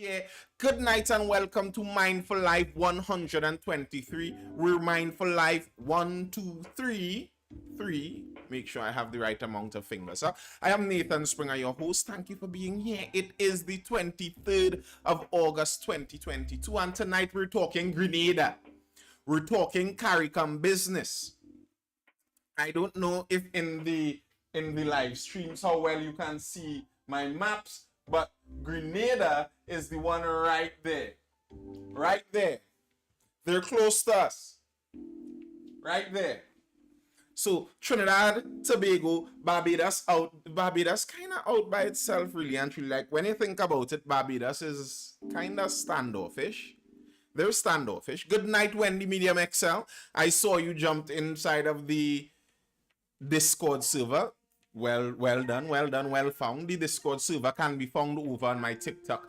Yeah, good night and welcome to Mindful Life 123. We're Mindful Life 123. Make sure I have the right amount of fingers. I am Nathan Springer, your host. Thank you for being here. It is the 23rd of August 2022, and tonight we're talking Grenada. We're talking CARICOM business. I don't know if in the live streams how well you can see my maps, but Grenada is the one right there. Right there. They're close to us. Right there. So Trinidad, Tobago, Barbados kind of out by itself really and truly. Like when you think about it, Barbados is kind of standoffish. They're standoffish. Good night, Wendy Medium XL. I saw you jumped inside of the Discord server. Well done, well found. The Discord server can be found over on my TikTok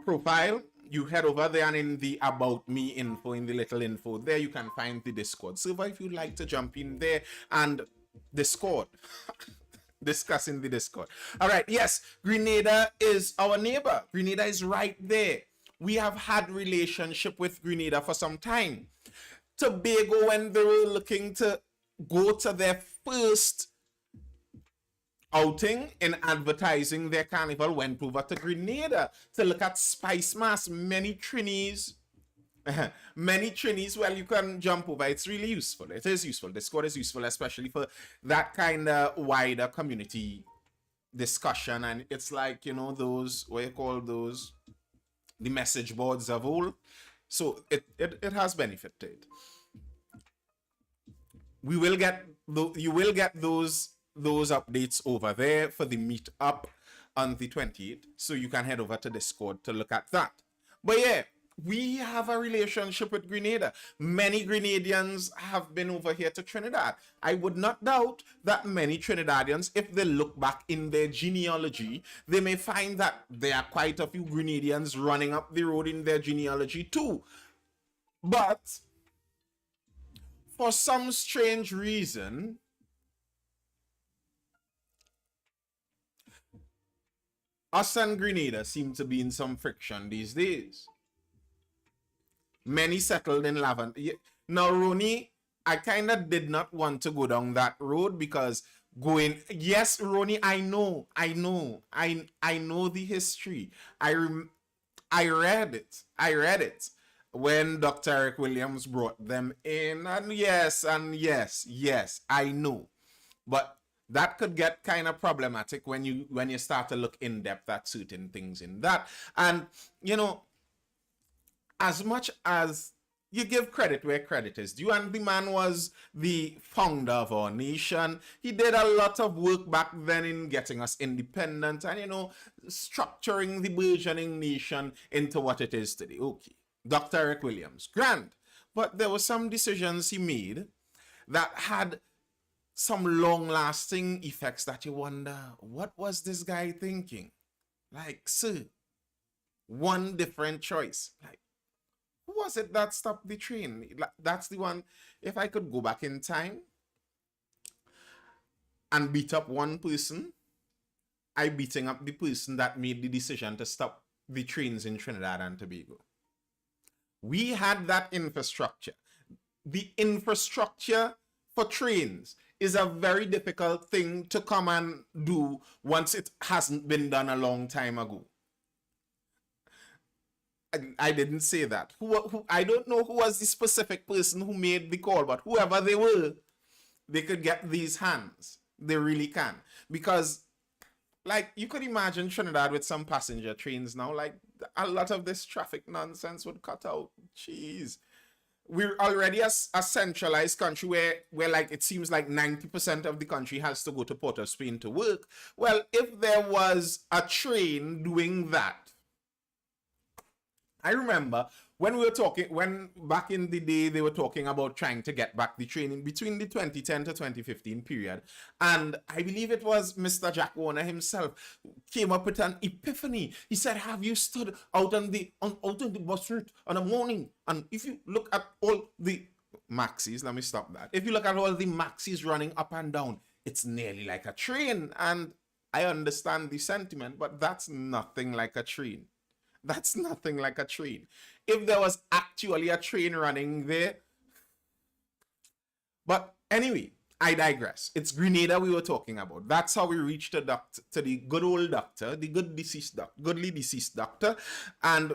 profile. You head over there and in the About Me info, in the little info there, you can find the Discord server if you'd like to jump in there and Discord. Discussing the Discord. All right, yes, Grenada is our neighbor. Grenada is right there. We have had relationship with Grenada for some time. Tobago, when they were looking to go to their first outing in advertising their carnival, went over to Grenada to look at Spice Mass. Many Trinis, well, you can jump over. It's really useful. It is useful. Discord is useful, especially for that kind of wider community discussion. And it's like, you know, those, what you call those, the message boards of all. So it has benefit to it. You will get those updates over there for the meetup on the 28th, so you can head over to Discord to look at that. But yeah, we have a relationship with Grenada. Many Grenadians have been over here to Trinidad. I would not doubt that many Trinidadians, if they look back in their genealogy, they may find that there are quite a few Grenadians running up the road in their genealogy too. But for some strange reason, us and Grenada seem to be in some friction these days. Many settled in Lavender. Now, Roni, I kind of did not want to go down that road because yes, Roni, I know the history. I read it when Dr. Eric Williams brought them in, and yes, I know, but that could get kind of problematic when you start to look in depth at certain things in that. And you know, as much as you give credit where credit is due, and the man was the founder of our nation, he did a lot of work back then in getting us independent and, you know, structuring the burgeoning nation into what it is today. Okay, Dr. Eric Williams, grand. But there were some decisions he made that had some long-lasting effects that you wonder, what was this guy thinking? Like, sir, one different choice. Like, who was it that stopped the train? That's the one. If I could go back in time and beat up one person, I beating up the person that made the decision to stop the trains in Trinidad and Tobago. We had that infrastructure. The infrastructure for trains is a very difficult thing to come and do once it hasn't been done a long time ago. I didn't say that. I don't know who was the specific person who made the call, but whoever they were, they could get these hands. They really can. Because, like, you could imagine Trinidad with some passenger trains now. Like, a lot of this traffic nonsense would cut out. Jeez. We're already a centralized country where like it seems like 90% of the country has to go to Port of Spain to work. Well, if there was a train doing that, I remember when back in the day, they were talking about trying to get back the train in between the 2010 to 2015 period. And I believe it was Mr. Jack Warner himself came up with an epiphany. He said, have you stood out on the bus route on a morning? And if you look at all the maxis, let me stop that. If you look at all the maxis running up and down, it's nearly like a train. And I understand the sentiment, but that's nothing like a train. That's nothing like a train. If there was actually a train running there. But anyway, I digress. It's Grenada we were talking about. That's how we reached to the good old doctor, the goodly deceased doctor, and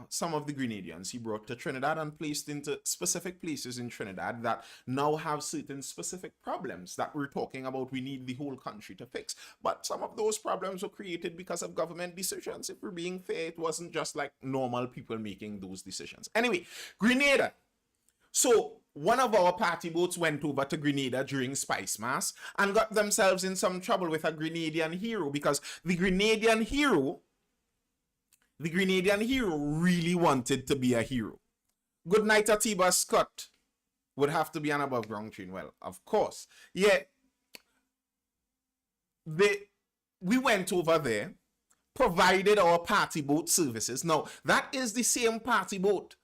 some of the Grenadians he brought to Trinidad and placed into specific places in Trinidad that now have certain specific problems that we're talking about we need the whole country to fix. But some of those problems were created because of government decisions. If we're being fair, it wasn't just like normal people making those decisions. Anyway, Grenada. So one of our party boats went over to Grenada during Spice Mass and got themselves in some trouble with a Grenadian hero because the Grenadian hero really wanted to be a hero. Good night, Atiba Scott would have to be an above ground train. Well, of course. Yeah. We went over there, provided our party boat services. Now, that is the same party boat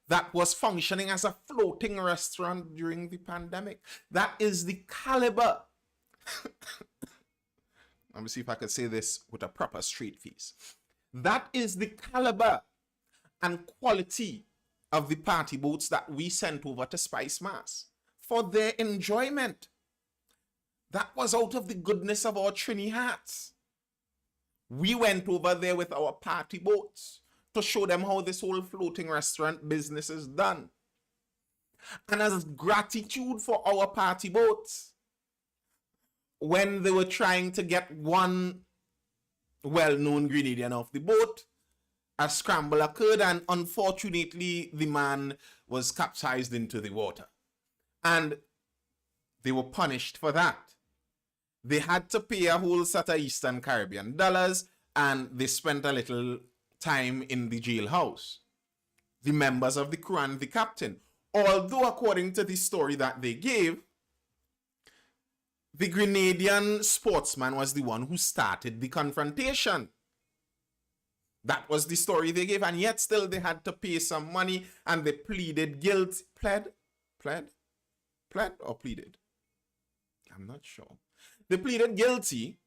that was functioning as a floating restaurant during the pandemic. That is the caliber. Let me see if I could say this with a proper straight face. That is the caliber and quality of the party boats that we sent over to Spice Mass for their enjoyment. That was out of the goodness of our Trini hearts. We went over there with our party boats to show them how this whole floating restaurant business is done. And as gratitude for our party boats, when they were trying to get one well-known Grenadian off the boat, a scramble occurred and unfortunately the man was capsized into the water. And they were punished for that. They had to pay a whole set of Eastern Caribbean dollars and they spent a little time in the jailhouse. The members of the crew and the captain. Although according to the story that they gave, the Grenadian sportsman was the one who started the confrontation. That was the story they gave, and yet still they had to pay some money and they pleaded guilty. Pled or pleaded? I'm not sure. They pleaded guilty,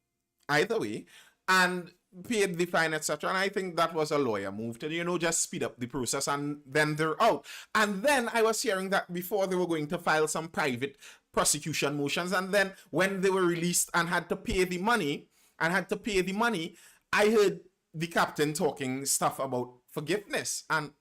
either way, and paid the fine, etc. And I think that was a lawyer move to, just speed up the process, and then they're out. And then I was hearing that before they were going to file some private prosecution motions, and then when they were released and had to pay the money, I heard the captain talking stuff about forgiveness. And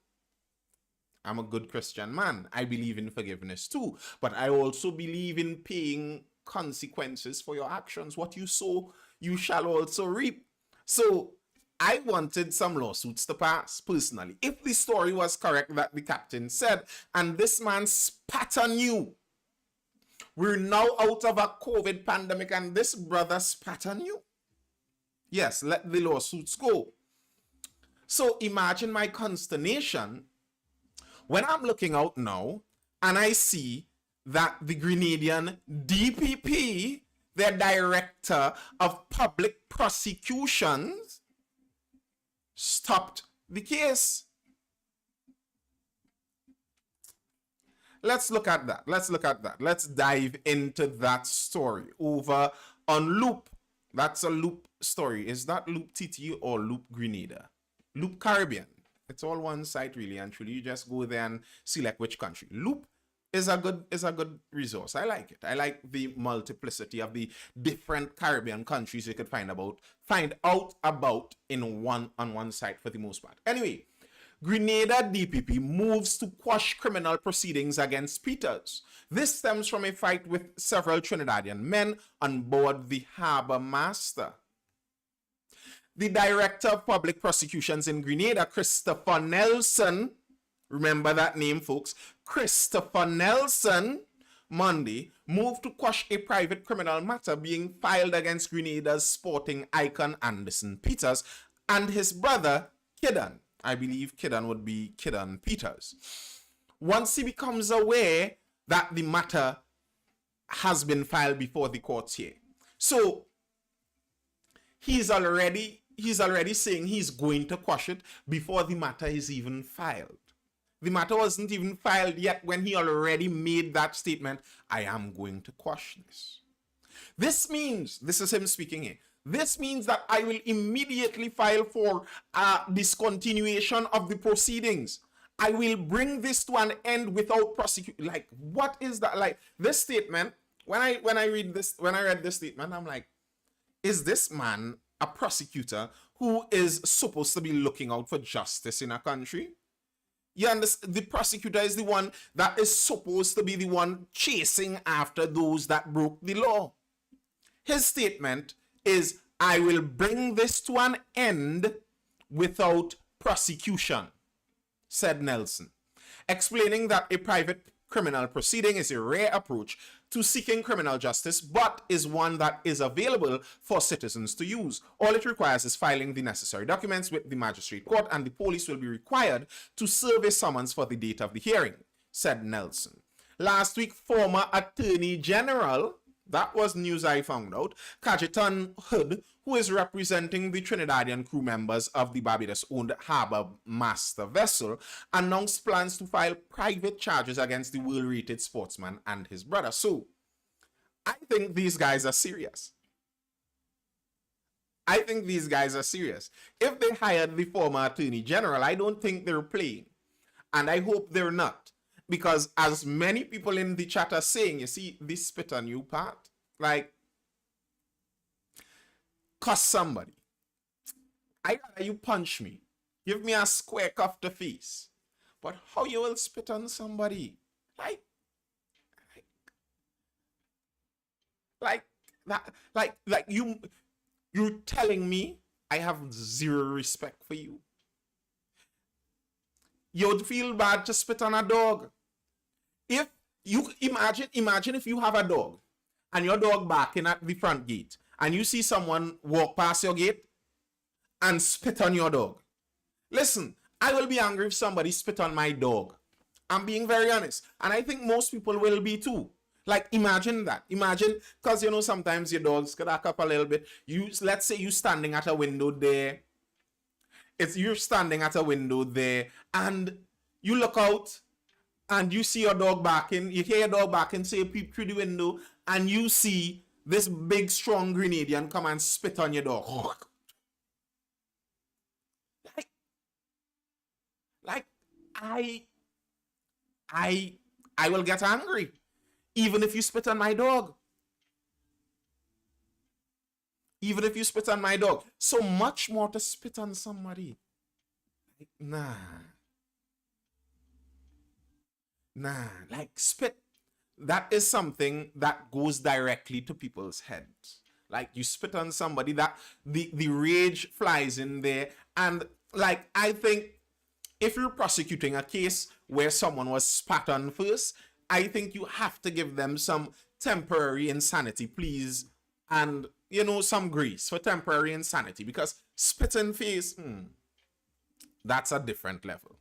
I'm a good Christian man. I believe in forgiveness too. But I also believe in paying consequences for your actions. What you sow, you shall also reap. So I wanted some lawsuits to pass, personally. If the story was correct that the captain said, and this man spat on you, we're now out of a COVID pandemic and this brother spat on you. Yes, let the lawsuits go. So imagine my consternation when I'm looking out now and I see that the Grenadian DPP, their director of public prosecutions, stopped the case. Let's look at that. Let's dive into that story over on Loop. That's a Loop story. Is that Loop TT or Loop Grenada? Loop Caribbean. It's all one site really and truly. You just go there and select which country. Loop is a good resource. I like it. I like the multiplicity of the different Caribbean countries you could find out about on one site for the most part. Anyway, Grenada DPP moves to quash criminal proceedings against Peters. This stems from a fight with several Trinidadian men on board the Harbour Master. The Director of Public Prosecutions in Grenada, Christopher Nelson, remember that name, folks, Christopher Nelson, Monday, moved to quash a private criminal matter being filed against Grenada's sporting icon Anderson Peters and his brother, Kidon. I believe Kidon would be Kidon Peters. Once he becomes aware that the matter has been filed before the courts here. So, he's already saying he's going to quash it before the matter is even filed. The matter wasn't even filed yet when he already made that statement, I am going to quash this. This means, this is him speaking here, This means that I will immediately file for discontinuation of the proceedings. I will bring this to an end without prosecution. Like, what is that? Like, this statement, when I read this, when I read this statement, I'm like, is this man a prosecutor who is supposed to be looking out for justice in a country? You understand? The prosecutor is the one that is supposed to be the one chasing after those that broke the law. His statement is, I will bring this to an end without prosecution, said Nelson, explaining that a private criminal proceeding is a rare approach to seeking criminal justice, but is one that is available for citizens to use. All it requires is filing the necessary documents with the magistrate court, and the police will be required to serve a summons for the date of the hearing, said Nelson. Last week, former Attorney General, that was news I found out, Cajetan Hood, who is representing the Trinidadian crew members of the Barbados-owned Harbour Master vessel, announced plans to file private charges against the world-rated sportsman and his brother. So, I think these guys are serious. I think these guys are serious. If they hired the former Attorney General, I don't think they're playing. And I hope they're not. Because as many people in the chat are saying, you see, this spit on you part, like, cuss somebody. I rather you punch me. Give me a square cuff to face. But how you will spit on somebody? Like you're telling me I have zero respect for you. You'd feel bad to spit on a dog. If you imagine if you have a dog and your dog barking at the front gate and you see someone walk past your gate and spit on your dog. Listen, I will be angry if somebody spit on my dog. I'm being very honest. And I think most people will be too. Like, imagine that. Imagine, because, you know, sometimes your dogs could act up a little bit. Let's say you're standing at a window there. You're standing at a window there and you look out and you see your dog barking. You hear your dog barking, say, peep through the window, and you see this big, strong Grenadian come and spit on your dog. I will get angry, even if you spit on my dog. Even if you spit on my dog. So much more to spit on somebody. Nah. Like, spit. That is something that goes directly to people's heads. Like, you spit on somebody, that the rage flies in there. And, like, I think if you're prosecuting a case where someone was spat on first, I think you have to give them some temporary insanity, please. And, you know, some grace for temporary insanity. Because spit in face, that's a different level.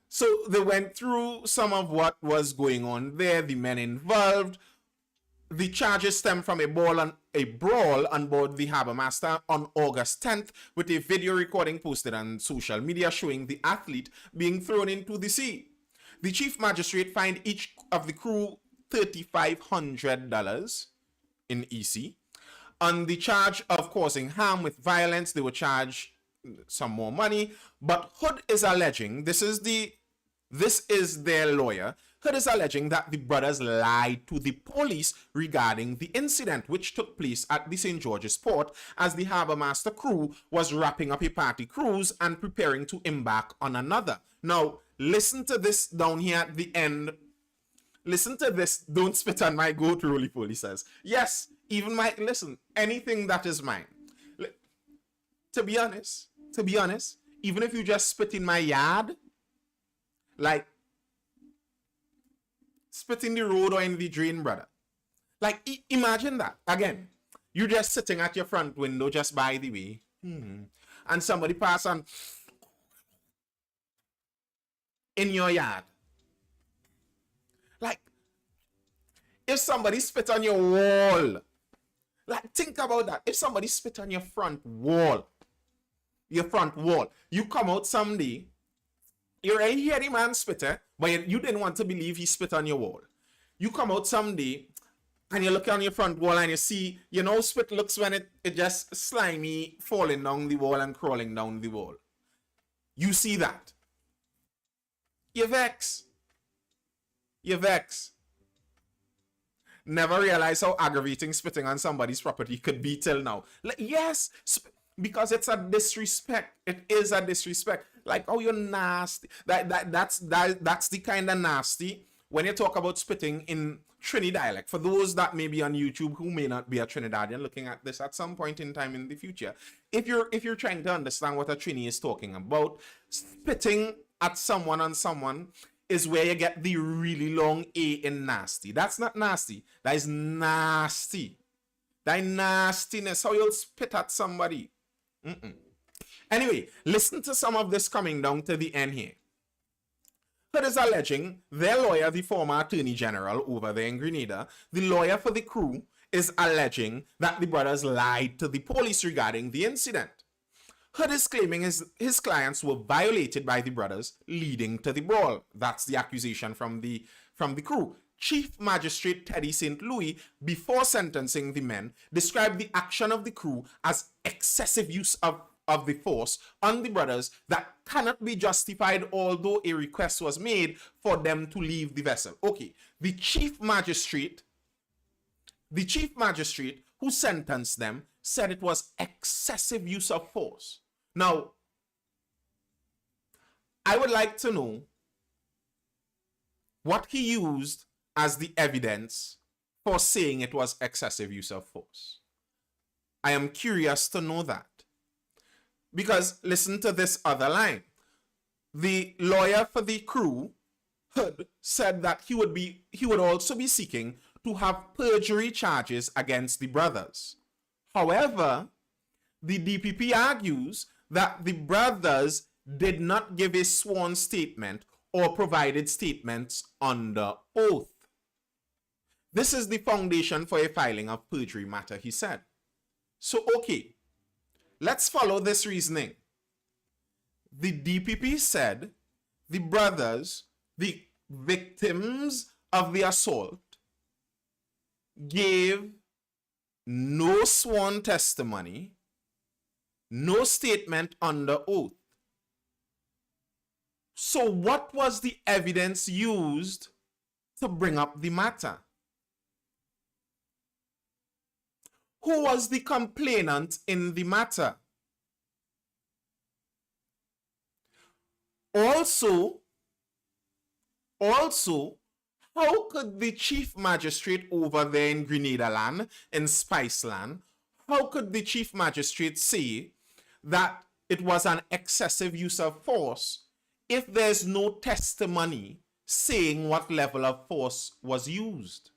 So they went through some of what was going on there, the men involved. The charges stem from a brawl on board the Harbour Master on August 10th, with a video recording posted on social media showing the athlete being thrown into the sea. The chief magistrate fined each of the crew $3,500 in EC. On the charge of causing harm with violence, they were charged some more money, but Hood is alleging, this is their lawyer, Hood is alleging that the brothers lied to the police regarding the incident, which took place at the St. George's port as the Harbour Master crew was wrapping up a party cruise and preparing to embark on another. Now, listen to this down here at the end. Listen to this. Don't spit on my goat, roly-poly says. Yes, even listen, anything that is mine. To be honest, even if you just spit in my yard, like, spit in the road or in the drain, brother. Like, imagine that. Again, you're just sitting at your front window just by the way, and somebody pass on in your yard. Like, if somebody spit on your wall, like, think about that. If somebody spit on your front wall, you come out someday, you already hear the man spit, but you didn't want to believe he spit on your wall. You come out someday and you look on your front wall and you see, you know, spit looks when it just slimy falling down the wall and crawling down the wall. You see that. You vex. You vex. Never realize how aggravating spitting on somebody's property could be till now. Like, yes, because it's a disrespect. It is a disrespect. Like, oh, you're nasty. That's the kind of nasty when you talk about spitting in Trini dialect. For those that may be on YouTube who may not be a Trinidadian looking at this at some point in time in the future, if you're trying to understand what a Trini is talking about, spitting at someone on someone is where you get the really long A in nasty. That's not nasty. That is nasty. That nastiness. How you'll spit at somebody. Anyway, listen to some of this coming down to the end here. Hood is alleging their lawyer, the former attorney general over there in Grenada, the lawyer for the crew, is alleging that the brothers lied to the police regarding the incident. Hood is claiming his clients were violated by the brothers, leading to the brawl. That's the accusation from the crew. Chief Magistrate Teddy St. Louis, before sentencing the men, described the action of the crew as excessive use of the force on the brothers that cannot be justified, although a request was made for them to leave the vessel. Okay, the chief magistrate who sentenced them said it was excessive use of force. Now, I would like to know what he used as the evidence for saying it was excessive use of force. I am curious to know that. Because listen to this other line. The lawyer for the crew, Hood, said that he would also be seeking to have perjury charges against the brothers. However, the DPP argues that the brothers did not give a sworn statement or provided statements under oath. This is the foundation for a filing of perjury matter, he said. So, okay, let's follow this reasoning. The DPP said the brothers, the victims of the assault, gave no sworn testimony, no statement under oath. So what was the evidence used to bring up the matter? Who was the complainant in the matter? Also, how could the chief magistrate over there in Grenada land, in Spice land, how could the chief magistrate say that it was an excessive use of force if there's no testimony saying what level of force was used?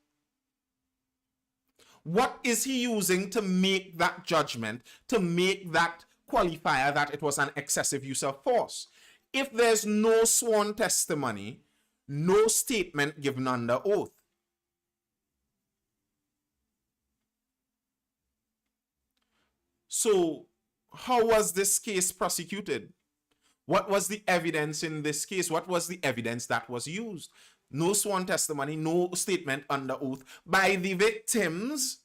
What is he using to make that judgment, to make that qualifier that it was an excessive use of force? If there's no sworn testimony, no statement given under oath. So, how was this case prosecuted? What was the evidence in this case? What was the evidence that was used? No sworn testimony, no statement under oath by the victims.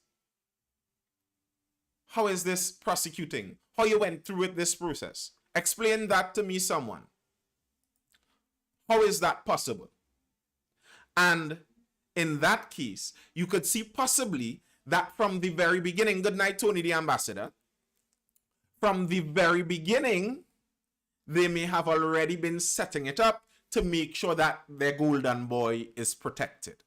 How is this prosecuting? How you went through with this process? Explain that to me, someone. How is that possible? And in that case, you could see possibly that from the very beginning, good night, Tony the Ambassador, from the very beginning, they may have already been setting it up to make sure that their golden boy is protected.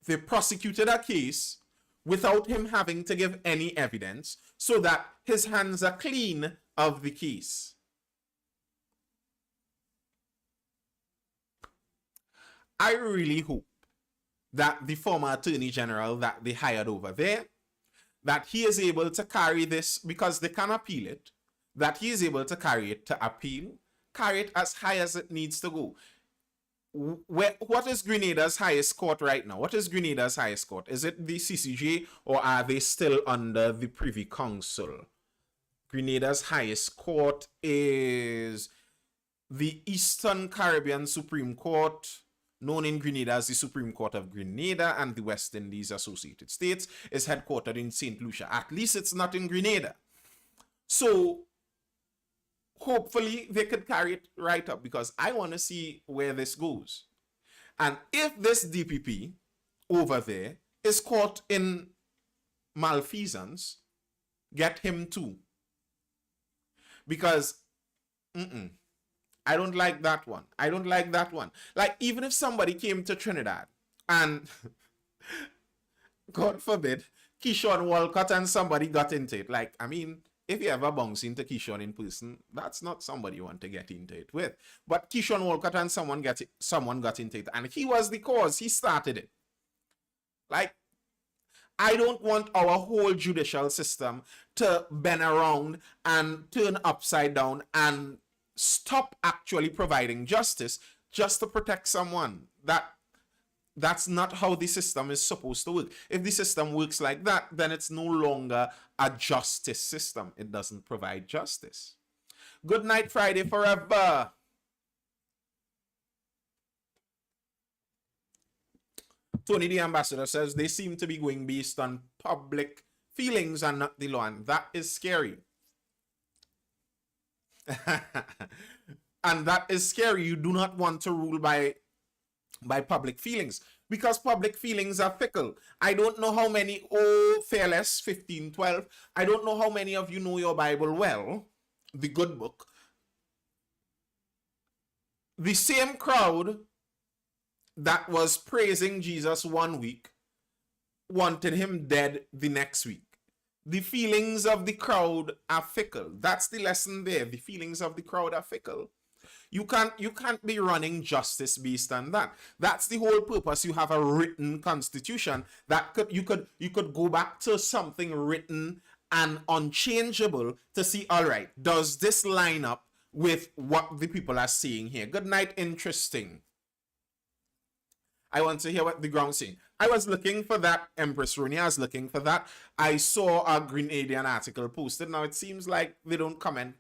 They prosecuted a case without him having to give any evidence so that his hands are clean of the case. I really hope that the former Attorney General that they hired over there, that he is able to carry this, because they can appeal it, that he is able to carry it to appeal, carry it as high as it needs to go. What is Grenada's highest court right now? What is Grenada's highest court? Is it the CCJ or are they still under the Privy Council? Grenada's highest court is the Eastern Caribbean Supreme Court, known in Grenada as the Supreme Court of Grenada and the West Indies Associated States, is headquartered in St. Lucia. At least it's not in Grenada. So hopefully they could carry it right up, because I want to see where this goes. And if this DPP over there is caught in malfeasance, get him too. Because I don't like that one. I don't like that one. Like, even if somebody came to Trinidad and God forbid, Keyshawn Walcott and somebody got into it. Like, I mean, if you ever bounce into Keyshawn in person, that's not somebody you want to get into it with. But Keyshawn Walcott and someone got into it, and he was the cause. He started it. Like, I don't want our whole judicial system to bend around and turn upside down and stop actually providing justice just to protect someone. That's not how the system is supposed to work. If the system works like that, then it's no longer a justice system. It doesn't provide justice. Good night, Friday forever. Tony the Ambassador says they seem to be going based on public feelings and not the law, and that is scary. And that is scary. You do not want to rule by public feelings, because public feelings are fickle. I don't know how many, Fearless 1512, I don't know how many of you know your Bible well, the good book. The same crowd that was praising Jesus one week wanted him dead the next week. The feelings of the crowd are fickle. That's the lesson there. The feelings of the crowd are fickle. You can't be running justice based on that. That's the whole purpose. You have a written constitution that you could go back to something written and unchangeable to see, all right, does this line up with what the people are saying here? Good night, interesting. I want to hear what the ground's saying. I was looking for that, Empress Rooney. I was looking for that. I saw a Grenadian article posted. Now, it seems like they don't comment.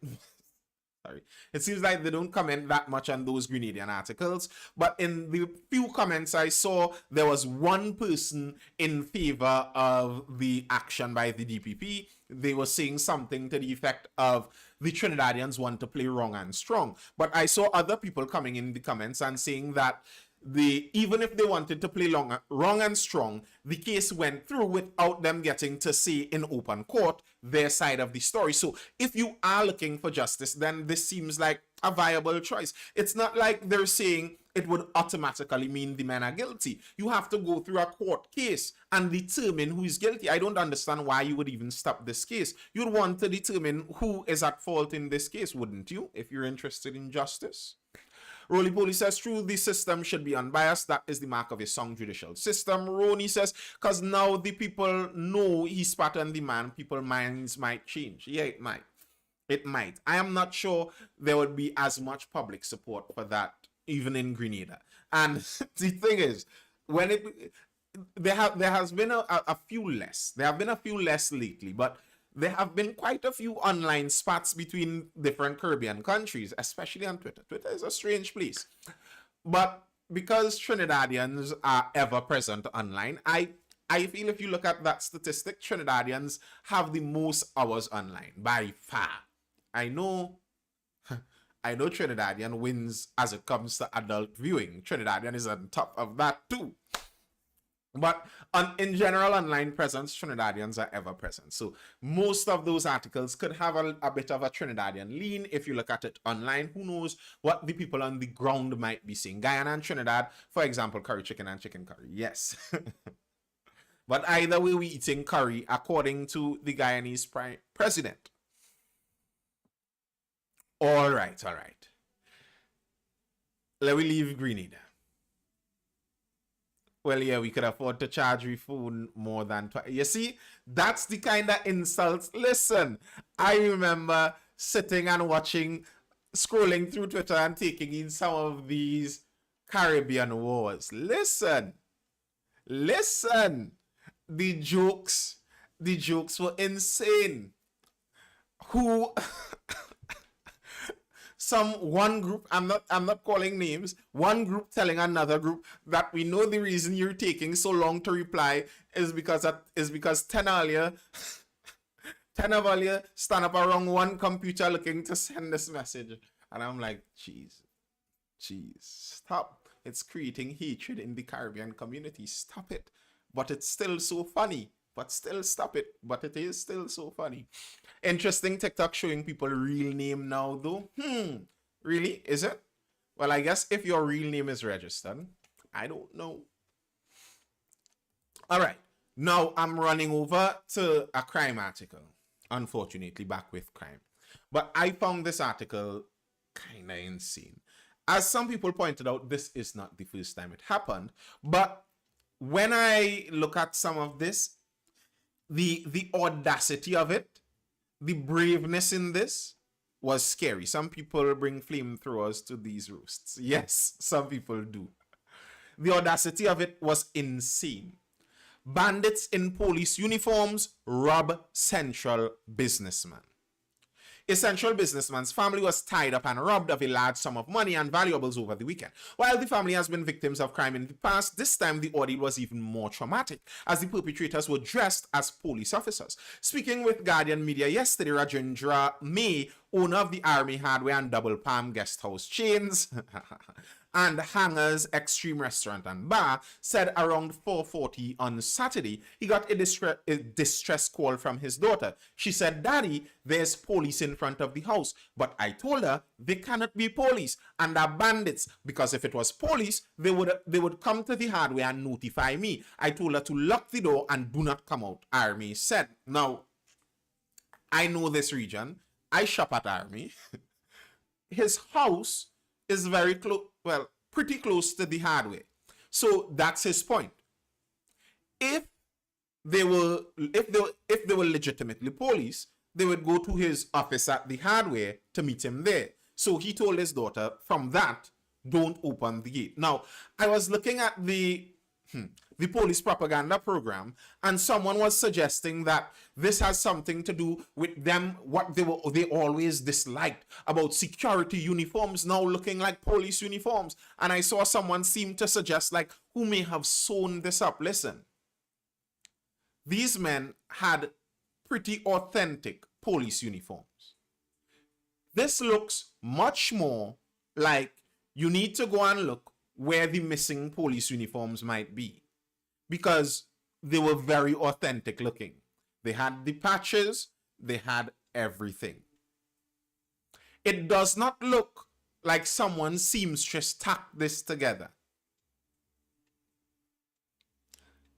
Sorry. It seems like they don't comment that much on those Grenadian articles. But in the few comments I saw, there was one person in favor of the action by the DPP. They were saying something to the effect of the Trinidadians want to play wrong and strong. But I saw other people coming in the comments and saying that even if they wanted to play wrong and strong, the case went through without them getting to say in open court their side of the story. So if you are looking for justice, then this seems like a viable choice. It's not like they're saying it would automatically mean the men are guilty. You have to go through a court case and determine who is guilty. I don't understand why you would even stop this case. You'd want to determine who is at fault in this case, wouldn't you, if you're interested in justice? Roly Poly says, true, the system should be unbiased. That is the mark of a sound judicial system. Roni says, because now the people know he's part on the man, people's minds might change. Yeah, it might. It might. I am not sure there would be as much public support for that, even in Grenada. And the thing is, when there has been a few less. There have been a few less lately, but there have been quite a few online spats between different Caribbean countries, especially on Twitter. Twitter is a strange place. But because Trinidadians are ever present online, I feel if you look at that statistic, Trinidadians have the most hours online by far. I know Trinidadian wins as it comes to adult viewing. Trinidadian is on top of that too. But in general, online presence, Trinidadians are ever present. So most of those articles could have a bit of a Trinidadian lean. If you look at it online, who knows what the people on the ground might be saying. Guyana and Trinidad, for example, curry chicken and chicken curry. Yes. But either way, we're eating curry according to the Guyanese president. All right. Let me leave Grenada. Well, yeah, we could afford to charge your phone more than twice. You see, that's the kind of insults. Listen, I remember sitting and watching, scrolling through Twitter and taking in some of these Caribbean wars. Listen, the jokes were insane. one group, I'm not calling names, one group telling another group that we know the reason you're taking so long to reply is because 10 earlier 10 of earlier stand up around one computer looking to send this message. And I'm like, jeez, stop. It's creating hatred in the Caribbean community. Stop it. But it's still so funny. But still stop it. But it is still so funny. Interesting TikTok showing people real name now though. Really? Is it? Well, I guess if your real name is registered, I don't know. All right. Now I'm running over to a crime article. Unfortunately, back with crime. But I found this article kind of insane. As some people pointed out, this is not the first time it happened. But when I look at some of this, the audacity of it, the braveness in this was scary. Some people bring flamethrowers to these roasts. Yes, some people do. The audacity of it was insane. Bandits in police uniforms rob central businessman. A central businessman's family was tied up and robbed of a large sum of money and valuables over the weekend. While the family has been victims of crime in the past, this time the ordeal was even more traumatic, as the perpetrators were dressed as police officers. Speaking with Guardian Media yesterday, Rajendra May, owner of the Army Hardware and Double Palm guest house chains, and Hangers Extreme Restaurant and Bar, said around 4:40 on Saturday, he got a distress call from his daughter. She said, "Daddy, there's police in front of the house." But I told her they cannot be police and are bandits, because if it was police, they would come to the hardware and notify me. I told her to lock the door and do not come out, Army said. Now, I know this region. I shop at Army. His house is very close, well, pretty close to the hardware. So that's his point. If they were legitimately police, they would go to his office at the hardware to meet him there. So he told his daughter, from that, don't open the gate. Now, I was looking at the police propaganda program, and someone was suggesting that this has something to do with them, what they always disliked about security uniforms now looking like police uniforms. And I saw someone seem to suggest, like, who may have sewn this up. Listen, these men had pretty authentic police uniforms. This looks much more like you need to go and look where the missing police uniforms might be, because they were very authentic looking. They had the patches, they had everything. It does not look like someone seamstress tacked this together.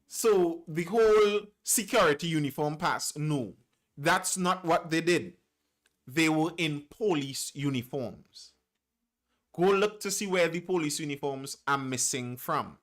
So the whole security uniform pass, no, that's not what they did. They were in police uniforms. Go look to see where the police uniforms are missing from.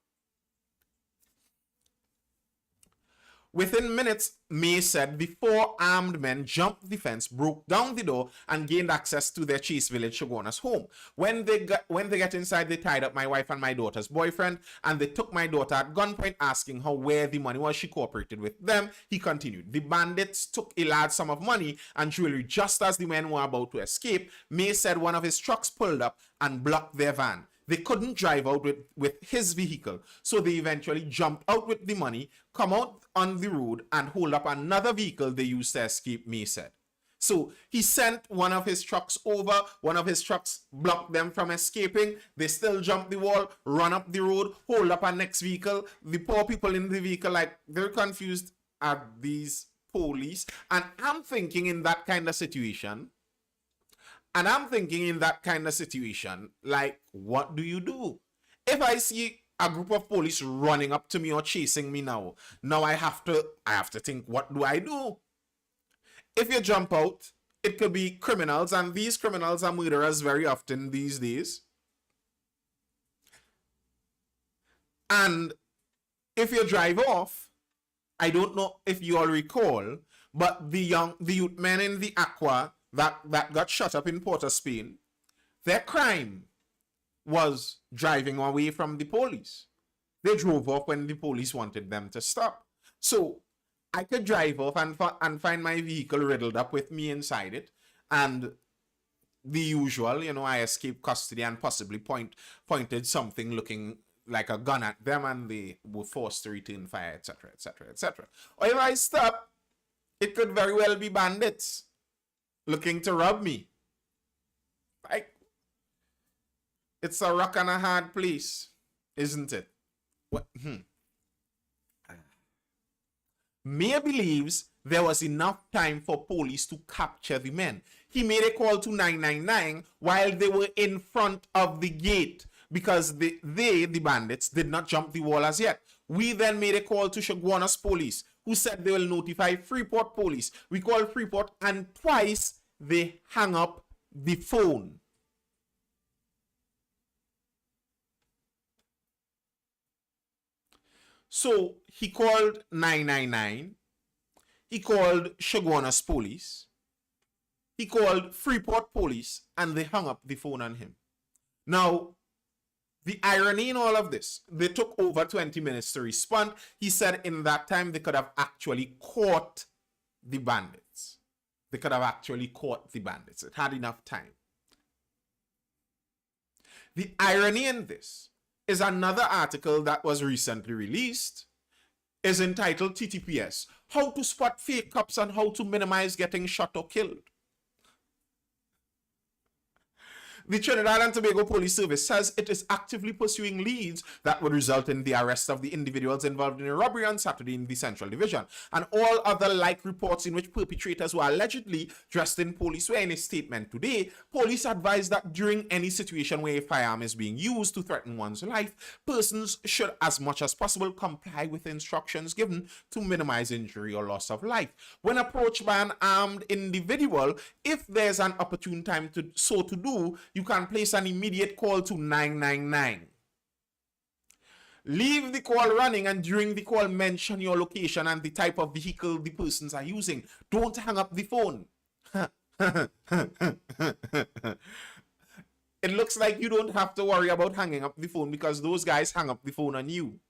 Within minutes, May said the 4 armed men jumped the fence, broke down the door, and gained access to their Chase Village Shoguna's home. When they get inside, they tied up my wife and my daughter's boyfriend, and they took my daughter at gunpoint, asking her where the money was. She cooperated with them. He continued. The bandits took a large sum of money and jewelry just as the men were about to escape. May said one of his trucks pulled up and blocked their van. They couldn't drive out with his vehicle, so they eventually jumped out with the money, come out on the road, and hold up another vehicle they used to escape, May said. So he sent one of his trucks over, one of his trucks blocked them from escaping. They still jumped the wall, run up the road, hold up a next vehicle. The poor people in the vehicle, like, they're confused at these police. And I'm thinking in that kind of situation, like, what do you do? If I see a group of police running up to me or chasing me now I have to think, what do I do? If you jump out, it could be criminals, and these criminals are murderers very often these days. And if you drive off, I don't know if you all recall, but the youth men in the Aqua that got shot up in Port of Spain, their crime was driving away from the police. They drove off when the police wanted them to stop. So I could drive off and find my vehicle riddled up with me inside it, and the usual, you know, I escaped custody and possibly pointed something looking like a gun at them, and they were forced to return fire, etc., etc., etc. Or if I stop, it could very well be bandits looking to rob me. Like, it's a rock and a hard place, isn't it? What? Mayor believes there was enough time for police to capture the men. He made a call to 999 while they were in front of the gate because the bandits, did not jump the wall as yet. We then made a call to Chaguanas police, who said they will notify Freeport police. We called Freeport and twice they hung up the phone. So he called 999, he called Chaguanas police, he called Freeport police, and they hung up the phone on him. Now, the irony in all of this, they took over 20 minutes to respond. He said in that time they could have actually caught the bandits. They could have actually caught the bandits. It had enough time. The irony in this is another article that was recently released, is entitled TTPS, How to Spot Fake Cops and How to Minimize Getting Shot or Killed. The Trinidad and Tobago Police Service says it is actively pursuing leads that would result in the arrest of the individuals involved in a robbery on Saturday in the Central Division, and all other like reports in which perpetrators were allegedly dressed in police wear. In a statement today, police advised that during any situation where a firearm is being used to threaten one's life, persons should as much as possible comply with instructions given to minimize injury or loss of life. When approached by an armed individual, if there's an opportune time to do, you can place an immediate call to 999. Leave the call running, and during the call mention your location and the type of vehicle the persons are using. Don't hang up the phone. It looks like you don't have to worry about hanging up the phone because those guys hang up the phone on you.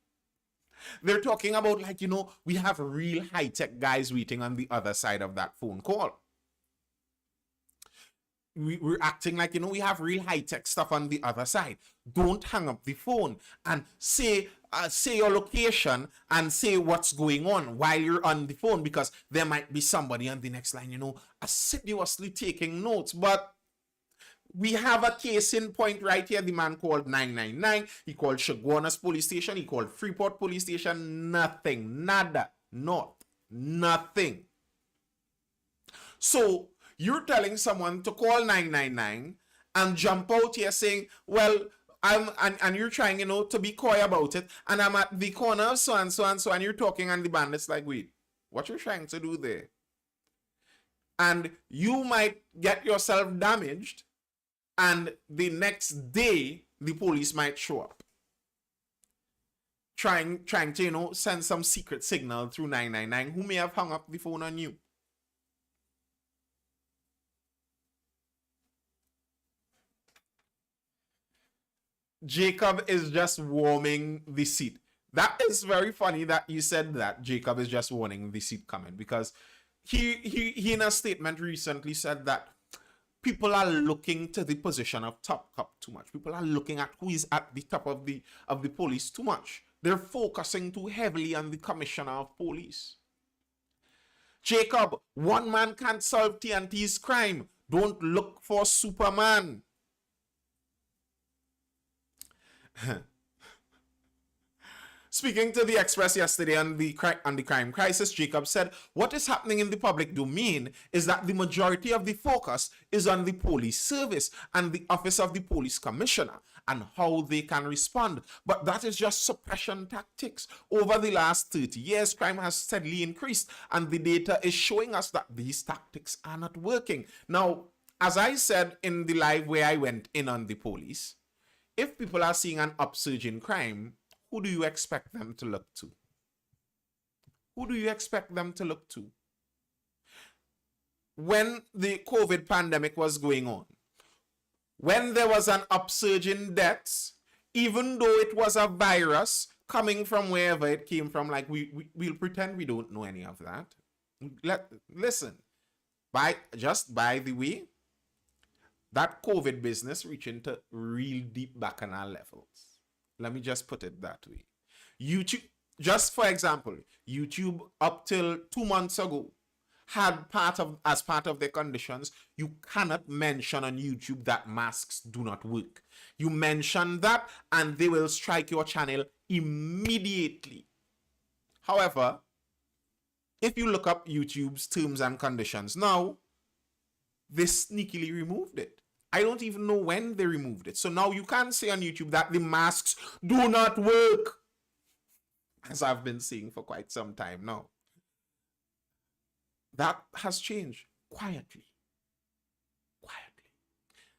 They're talking about, like, you know, we have real high-tech guys waiting on the other side of that phone call. We're acting like, you know, we have real high-tech stuff on the other side. Don't hang up the phone and say your location and say what's going on while you're on the phone, because there might be somebody on the next line, you know, assiduously taking notes. But we have a case in point right here. The man called 999. He called Chaguanas police station. He called Freeport police station. Nothing. Nada. Not. Nothing. So you're telling someone to call 999 and jump out here saying, well, and you're trying, you know, to be coy about it, and I'm at the corner of so and so and so, and you're talking, and the bandit's like, wait, what you're trying to do there? And you might get yourself damaged, and the next day the police might show up trying to, you know, send some secret signal through 999 who may have hung up the phone on you. Jacob is just warming the seat. That is very funny that you said that. Jacob is just warming the seat coming, because he in a statement recently said that people are looking to the position of top cop too much. People are looking at who is at the top of the police too much. They're focusing too heavily on the commissioner of police. Jacob, one man can't solve TNT's crime. Don't look for Superman. Speaking to the Express yesterday on the crime crisis, Jacob said, what is happening in the public domain is that the majority of the focus is on the police service and the office of the police commissioner and how they can respond. But that is just suppression tactics. Over the last 30 years, crime has steadily increased, and the data is showing us that these tactics are not working. Now, as I said in the live where I went in on the police, if people are seeing an upsurge in crime, who do you expect them to look to? Who do you expect them to look to? When the COVID pandemic was going on, when there was an upsurge in deaths, even though it was a virus coming from wherever it came from, like we'll pretend we don't know any of that. Listen, by the way, that COVID business reaching to real deep bacchanal levels. Let me just put it that way. YouTube, just for example, YouTube up till 2 months ago had as part of their conditions, you cannot mention on YouTube that masks do not work. You mention that and they will strike your channel immediately. However, if you look up YouTube's terms and conditions now, they sneakily removed it. I don't even know when they removed it. So now you can't say on YouTube that the masks do not work, as I've been saying for quite some time now. That has changed quietly.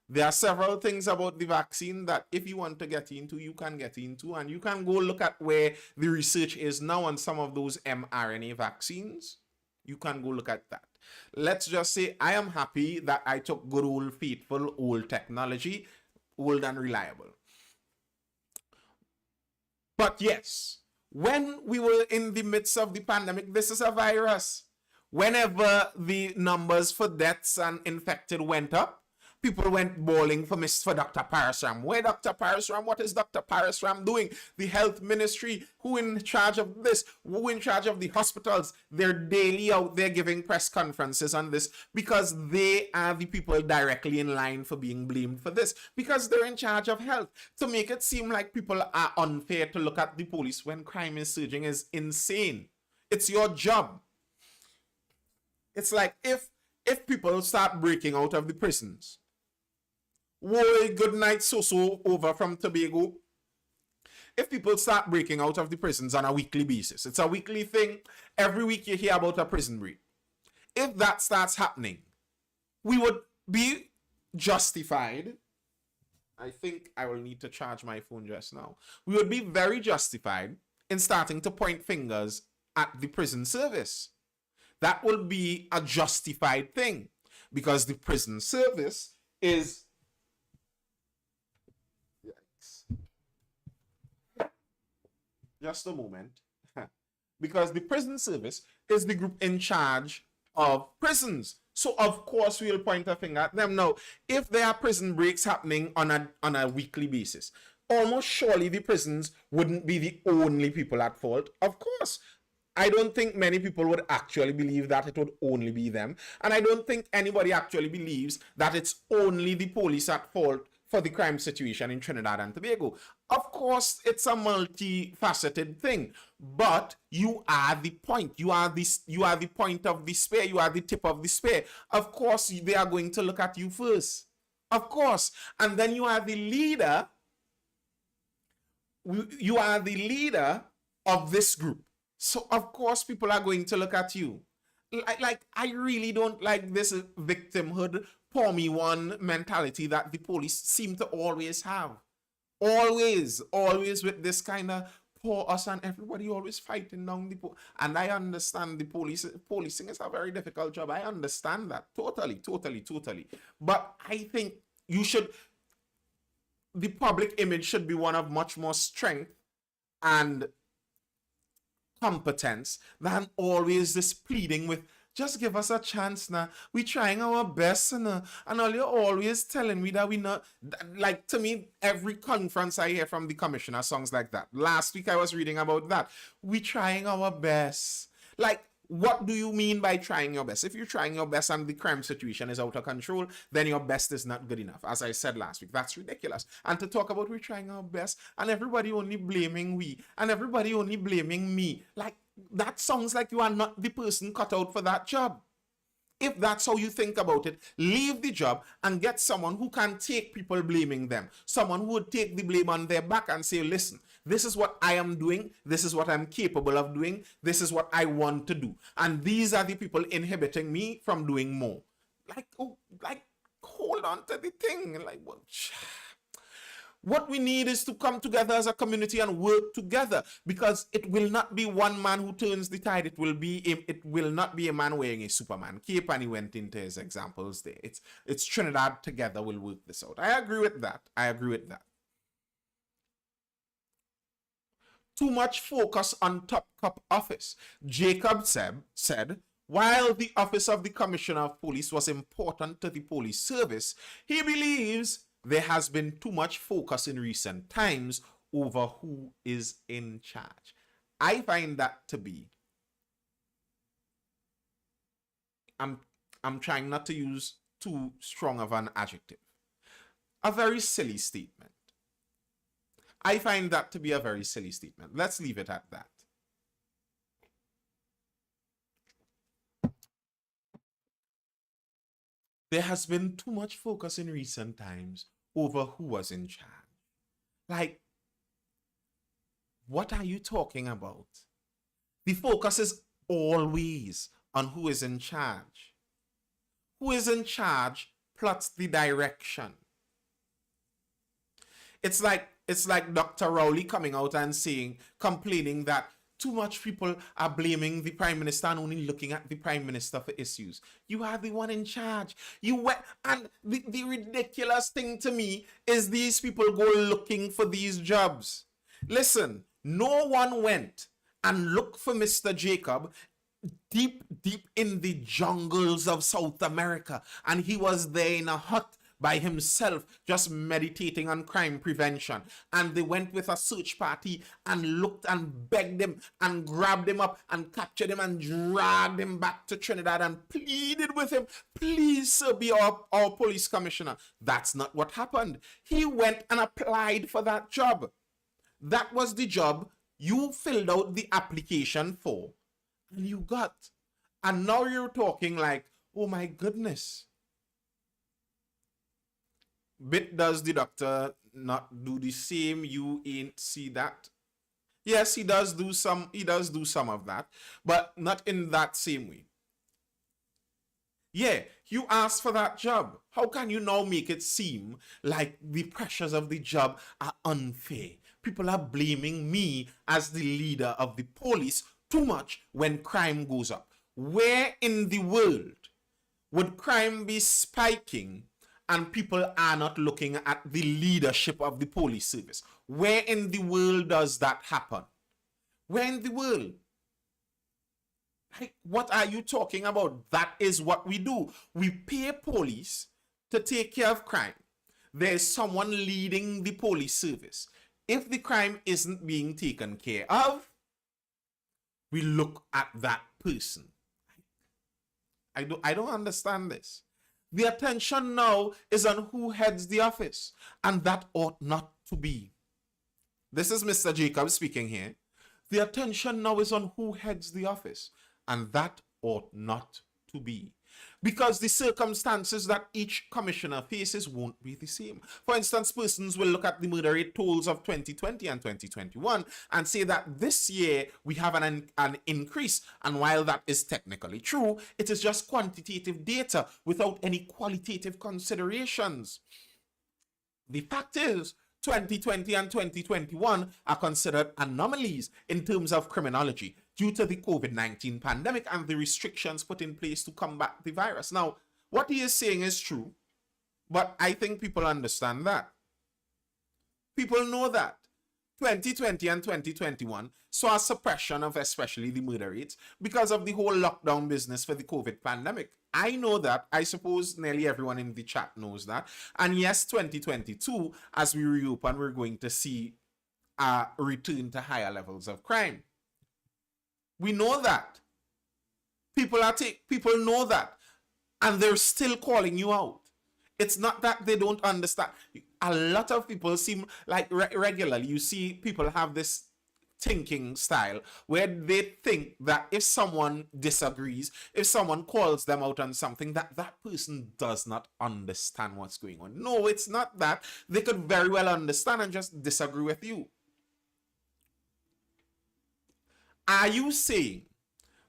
There are several things about the vaccine that if you want to get into, you can get into, and you can go look at where the research is now on some of those mRNA vaccines. You can go look at that. Let's just say I am happy that I took good old faithful old technology, old and reliable. But yes, when we were in the midst of the pandemic, this is a virus. Whenever the numbers for deaths and infected went up, people went bawling for Dr. Parasram. Where Dr. Parasram? What is Dr. Parasram doing? The health ministry, who in charge of this? Who in charge of the hospitals? They're daily out there giving press conferences on this because they are the people directly in line for being blamed for this, because they're in charge of health. To make it seem like people are unfair to look at the police when crime is surging is insane. It's your job. It's like if people start breaking out of the prisons. Whoa, good night, so over from Tobago. If people start breaking out of the prisons on a weekly basis, it's a weekly thing. Every week you hear about a prison break. If that starts happening, we would be justified. I think I will need to charge my phone just now. We would be very justified in starting to point fingers at the prison service. That will be a justified thing because the prison service is... Just a moment. Because the prison service is the group in charge of prisons. So, of course, we'll point a finger at them. Now, if there are prison breaks happening on a weekly basis, almost surely the prisons wouldn't be the only people at fault. Of course, I don't think many people would actually believe that it would only be them. And I don't think anybody actually believes that it's only the police at fault for the crime situation in Trinidad and Tobago. Of course, it's a multifaceted thing, but you are the point. You are the point of the spear. You are the tip of the spear. Of course, they are going to look at you first. Of course. And then you are the leader. You are the leader of this group. So, of course, people are going to look at you. Like I really don't like this victimhood, pour me one mentality that the police seem to always have. Always with this kind of pour us and everybody always fighting down the police. And I understand the policing is a very difficult job. I understand that totally. But I think the public image should be one of much more strength and competence than always this pleading with, just give us a chance now. We're trying our best, and all you're always telling me that we not. Like, to me, every conference I hear from the commissioner songs like that. Last week I was reading about that. We're trying our best. Like, what do you mean by trying your best? If you're trying your best and the crime situation is out of control, then your best is not good enough. As I said last week, that's ridiculous. And to talk about we're trying our best and everybody only blaming we and everybody only blaming me, like, that sounds like you are not the person cut out for that job. If that's how you think about it, leave the job and get someone who can take people blaming them. Someone who would take the blame on their back and say, listen, this is what I am doing. This is what I'm capable of doing. This is what I want to do. And these are the people inhibiting me from doing more. Like, hold on to the thing. Like, what we need is to come together as a community and work together, because it will not be one man who turns the tide. It will not be a man wearing a Superman cape, and he went into his examples there. It's Trinidad together will work this out. I agree with that. Too much focus on top cop office. Jacob said, While the office of the Commissioner of Police was important to the police service, he believes there has been too much focus in recent times over who is in charge. I find that to be, I'm trying not to use too strong of an adjective, a very silly statement. I find that to be a very silly statement. Let's leave it at that. There has been too much focus in recent times over who was in charge. Like, what are you talking about? The focus is always on who is in charge. Who is in charge plots the direction. It's like Dr. Rowley coming out and complaining that too much people are blaming the Prime Minister and only looking at the Prime Minister for issues. You are the one in charge. You went, and the ridiculous thing to me is these people go looking for these jobs. Listen, no one went and looked for Mr. Jacob deep in the jungles of South America, and he was there in a hut by himself just meditating on crime prevention, and they went with a search party and looked and begged him and grabbed him up and captured him and dragged him back to Trinidad and pleaded with him, please sir, be our police commissioner. That's not what happened. He went and applied for that job. That was the job you filled out the application for and you got. And now you're talking like, oh my goodness. Bit does the doctor not do the same? You ain't see that? Yes, he does do some of that, but not in that same way. Yeah, you asked for that job. How can you now make it seem like the pressures of the job are unfair? People are blaming me as the leader of the police too much when crime goes up. Where in the world would crime be spiking and people are not looking at the leadership of the police service? Where in the world does that happen? Where in the world? Like, what are you talking about? That is what we do. We pay police to take care of crime. There's someone leading the police service. If the crime isn't being taken care of, we look at that person. I don't understand this. The attention now is on who heads the office, and that ought not to be. This is Mr. Jacob speaking here. The attention now is on who heads the office, and that ought not to be. Because the circumstances that each commissioner faces won't be the same. For instance, persons will look at the murder rate tolls of 2020 and 2021 and say that this year we have an increase. And while that is technically true, it is just quantitative data without any qualitative considerations. The fact is, 2020 and 2021 are considered anomalies in terms of criminology due to the COVID-19 pandemic and the restrictions put in place to combat the virus. Now, what he is saying is true, but I think people understand that. People know that 2020 and 2021 saw a suppression of especially the murder rates because of the whole lockdown business for the COVID pandemic. I know that. I suppose nearly everyone in the chat knows that. And yes, 2022, as we reopen, we're going to see a return to higher levels of crime. We know that. People know that. And they're still calling you out. It's not that they don't understand. A lot of people seem like regularly, you see people have this thinking style where they think that if someone disagrees, if someone calls them out on something, that person does not understand what's going on. No, it's not that. They could very well understand and just disagree with you. Are you saying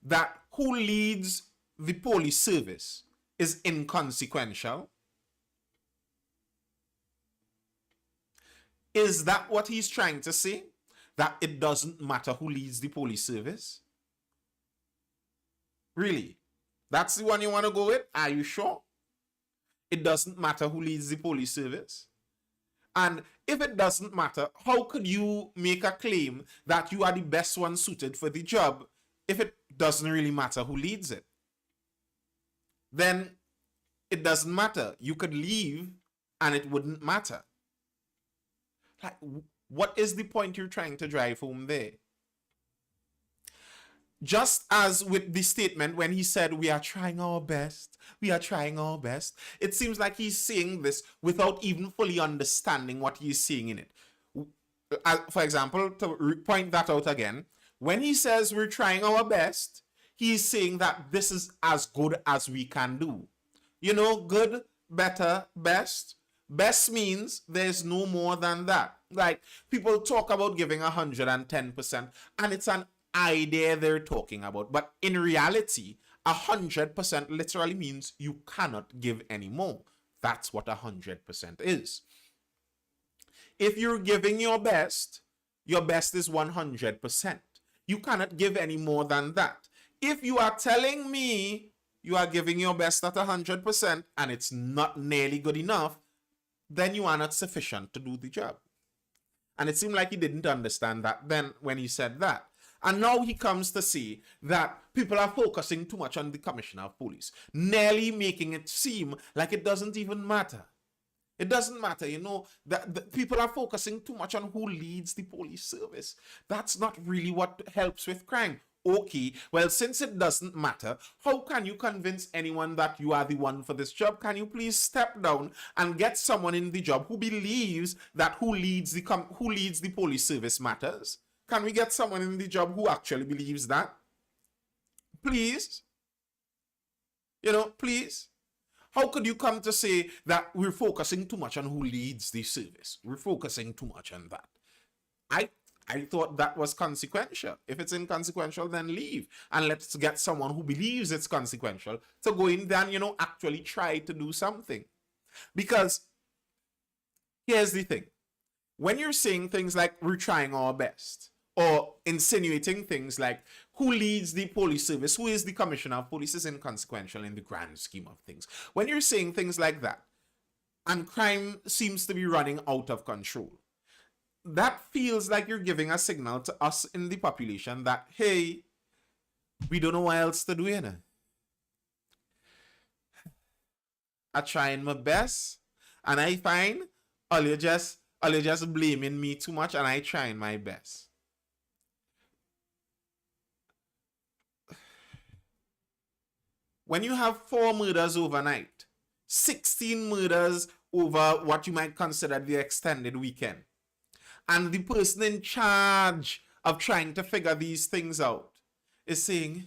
that who leads the police service is inconsequential? Is that what he's trying to say? That it doesn't matter who leads the police service? Really? That's the one you want to go with? Are you sure? It doesn't matter who leads the police service? And if it doesn't matter, how could you make a claim that you are the best one suited for the job if it doesn't really matter who leads it? then it doesn't matter. You could leave and it wouldn't matter. Like, what is the point you're trying to drive home there? Just as with the statement when he said, we are trying our best, we are trying our best, it seems like he's saying this without even fully understanding what he's saying in it. For example, to point that out again, when he says we're trying our best, he's saying that this is as good as we can do. You know, good, better, best. Best means there's no more than that. Like, people talk about giving 110%, and it's an idea they're talking about. But in reality, 100% literally means you cannot give any more. That's what 100% is. If you're giving your best is 100%. You cannot give any more than that. If you are telling me you are giving your best at 100% and it's not nearly good enough, then you are not sufficient to do the job. And it seemed like he didn't understand that then when he said that. And now he comes to say that people are focusing too much on the commissioner of police, nearly making it seem like it doesn't even matter. It doesn't matter, you know, that people are focusing too much on who leads the police service. That's not really what helps with crime. Okay, well, since it doesn't matter, how can you convince anyone that you are the one for this job? Can you please step down and get someone in the job who believes that who leads the police service matters? Can we get someone in the job who actually believes that? Please? You know, please? How could you come to say that we're focusing too much on who leads the service? We're focusing too much on that. I thought that was consequential. If it's inconsequential, then leave. And let's get someone who believes it's consequential to go in there and, you know, actually try to do something. Because here's the thing. When you're saying things like we're trying our best, or insinuating things like who leads the police service, who is the commissioner of police, is inconsequential in the grand scheme of things. When you're saying things like that, and crime seems to be running out of control, that feels like you're giving a signal to us in the population that, hey, we don't know what else to do, you know. I'm trying my best, and I find all you just blaming me too much, and I trying my best. When you have 4 murders overnight, 16 murders over what you might consider the extended weekend, and the person in charge of trying to figure these things out is saying,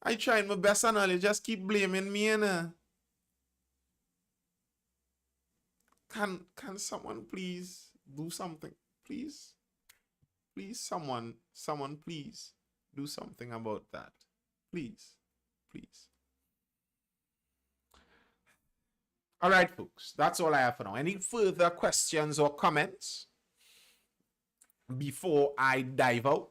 I tried my best and all, you just keep blaming me, and can someone please do something? Please? Please, someone please do something about that. Please. Please. All right, folks, that's all I have for now. Any further questions or comments before I dive out?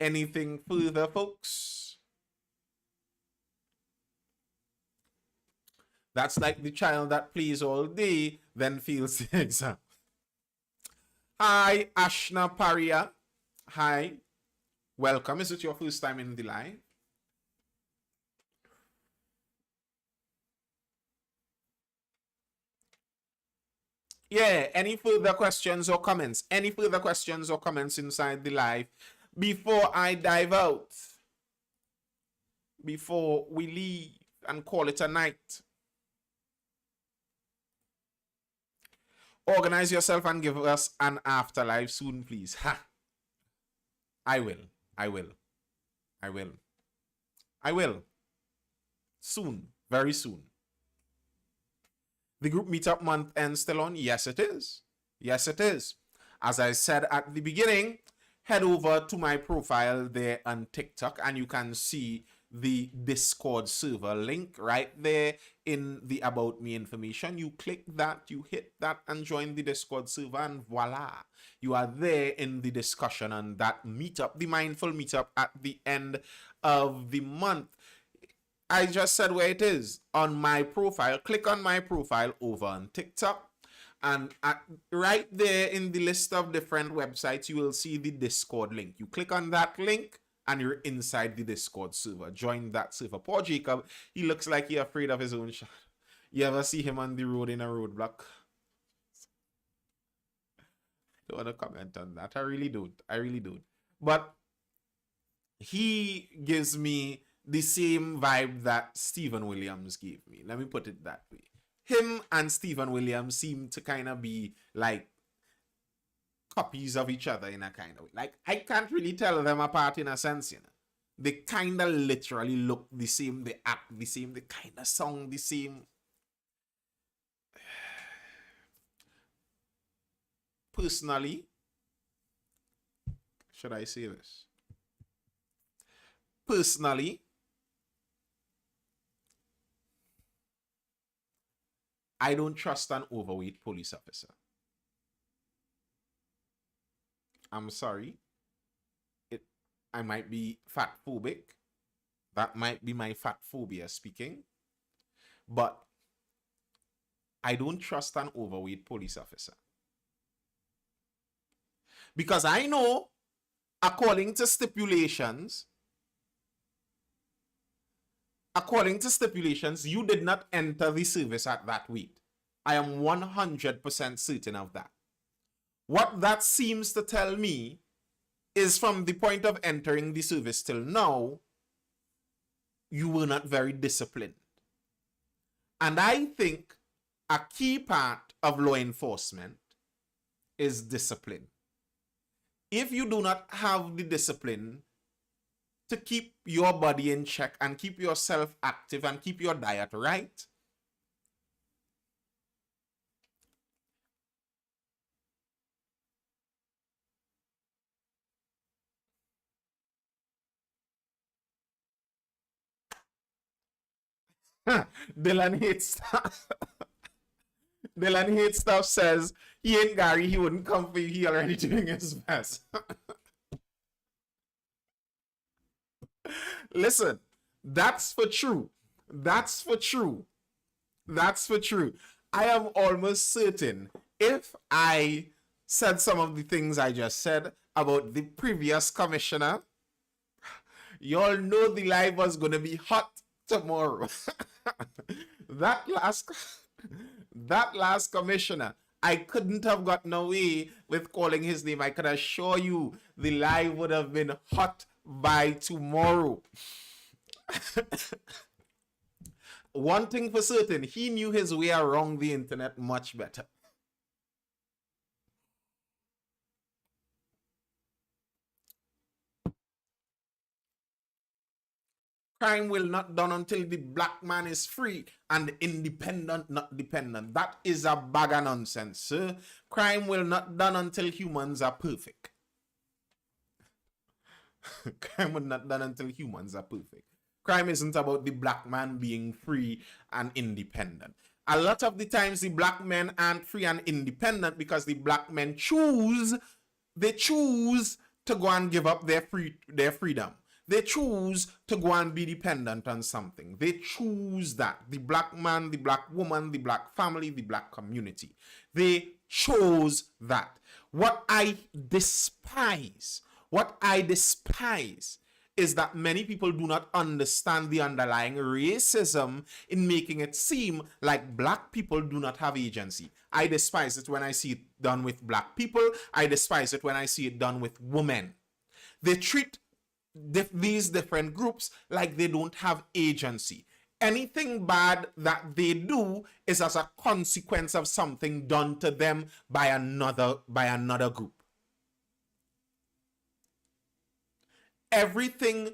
Anything further, folks? That's like the child that plays all day, then fails the exam. Hi, Ashna Paria. Hi. Welcome. Is it your first time in the live? Yeah, any further questions or comments? Any further questions or comments inside the live before I dive out? Before we leave and call it a night? Organize yourself and give us an afterlife soon, please. Ha! I will. I will. I will. I will. Soon. Very soon. The group meetup month ends still on? Yes, it is. Yes, it is. As I said at the beginning, head over to my profile there on TikTok and you can see the Discord server link right there in the About Me information. You click that, you hit that and join the Discord server and voila. You are there in the discussion on that meetup, the Mindful meetup at the end of the month. I just said where it is on my profile. Click on my profile over on TikTok. And right there in the list of different websites, you will see the Discord link. You click on that link and you're inside the Discord server. Join that server. Poor Jacob, he looks like he's afraid of his own shot. You ever see him on the road in a roadblock? Don't want to comment on that. I really don't. I really don't. But he gives me the same vibe that Stephen Williams gave me. Let me put it that way. Him and Stephen Williams seem to kind of be like copies of each other in a kind of way. Like, I can't really tell them apart in a sense, you know. They kind of literally look the same, they act the same, they kind of sound the same. Personally, should I say this? Personally, I don't trust an overweight police officer. I'm sorry. I might be fat phobic. That might be my fat phobia speaking. But I don't trust an overweight police officer. Because I know, according to stipulations, you did not enter the service at that weight. I am 100% certain of that. What that seems to tell me is from the point of entering the service till now, you were not very disciplined. And I think a key part of law enforcement is discipline. If you do not have the discipline to keep your body in check and keep yourself active and keep your diet right, Dylan hates stuff. Dylan hates stuff says he ain't Gary, he wouldn't come for you, he already doing his best. Listen, that's for true. That's for true. That's for true. I am almost certain if I said some of the things I just said about the previous commissioner, you all know the live was going to be hot tomorrow. that last commissioner, I couldn't have gotten away with calling his name. I can assure you the live would have been hot by tomorrow. One thing for certain, he knew his way around the internet much better. Crime will not done until the black man is free and independent, not dependent. That is a bag of nonsense, sir. Crime will not done until humans are perfect. Crime will not done until humans are perfect. Crime isn't about the black man being free and independent. A lot of the times the black men aren't free and independent because the black men choose to go and give up their freedom. They choose to go and be dependent on something. They choose that. The black man, the black woman, the black family, the black community. They chose that. What I despise is that many people do not understand the underlying racism in making it seem like black people do not have agency. I despise it when I see it done with black people. I despise it when I see it done with women. They treat these different groups like they don't have agency. Anything bad that they do is as a consequence of something done to them by another group. Everything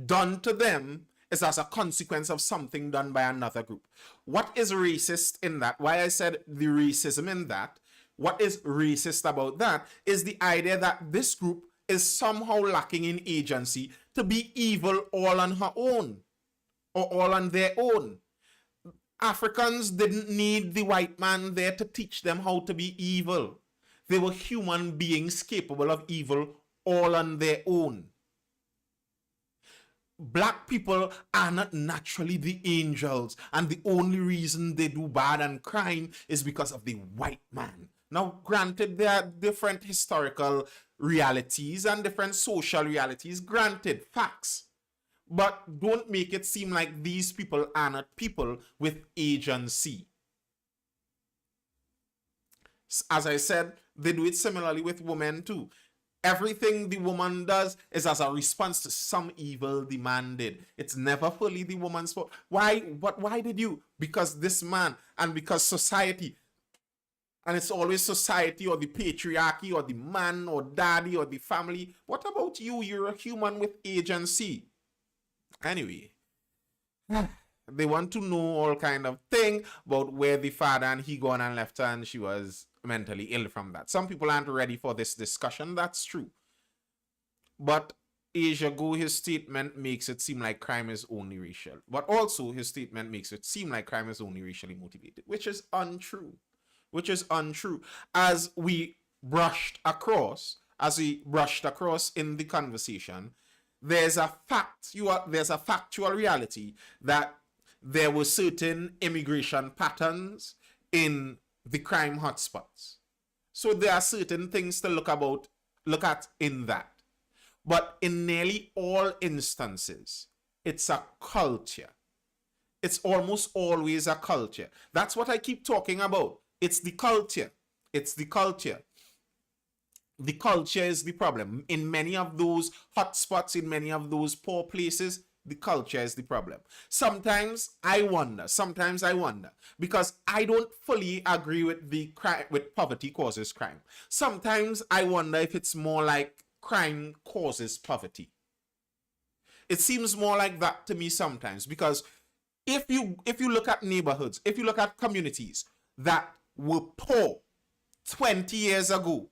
done to them is as a consequence of something done by another group. What is racist in that? Why I said the racism in that, what is racist about that is the idea that this group is somehow lacking in agency to be evil all on her own or all on their own. Africans didn't need the white man there to teach them how to be evil. They were human beings capable of evil all on their own. Black people are not naturally the angels, and the only reason they do bad and crime is because of the white man. Now, granted, there are different historical realities and different social realities, granted, facts. But don't make it seem like these people are not people with agency. As I said, they do it similarly with women too. Everything the woman does is as a response to some evil the man did. It's never fully the woman's fault. Why? But why did you? Because this man and because society. And it's always society or the patriarchy or the man or daddy or the family. What about you? You're a human with agency. Anyway, they want to know all kind of thing about where the father and he gone and left her and she was mentally ill from that. Some people aren't ready for this discussion. That's true. But Asia Go, his statement makes it seem like crime is only racial. But also his statement makes it seem like crime is only racially motivated, which is untrue. Which is untrue. As we brushed across in the conversation, there's a factual reality that there were certain immigration patterns in the crime hotspots. So there are certain things to look at in that. But in nearly all instances, it's a culture. It's almost always a culture. That's what I keep talking about. It's the culture. It's the culture. The culture is the problem. In many of those hotspots, in many of those poor places, the culture is the problem. Sometimes I wonder, because I don't fully agree with the crime, with poverty causes crime. Sometimes I wonder if it's more like crime causes poverty. It seems more like that to me sometimes, because if you look at neighborhoods, if you look at communities that were poor 20 years ago,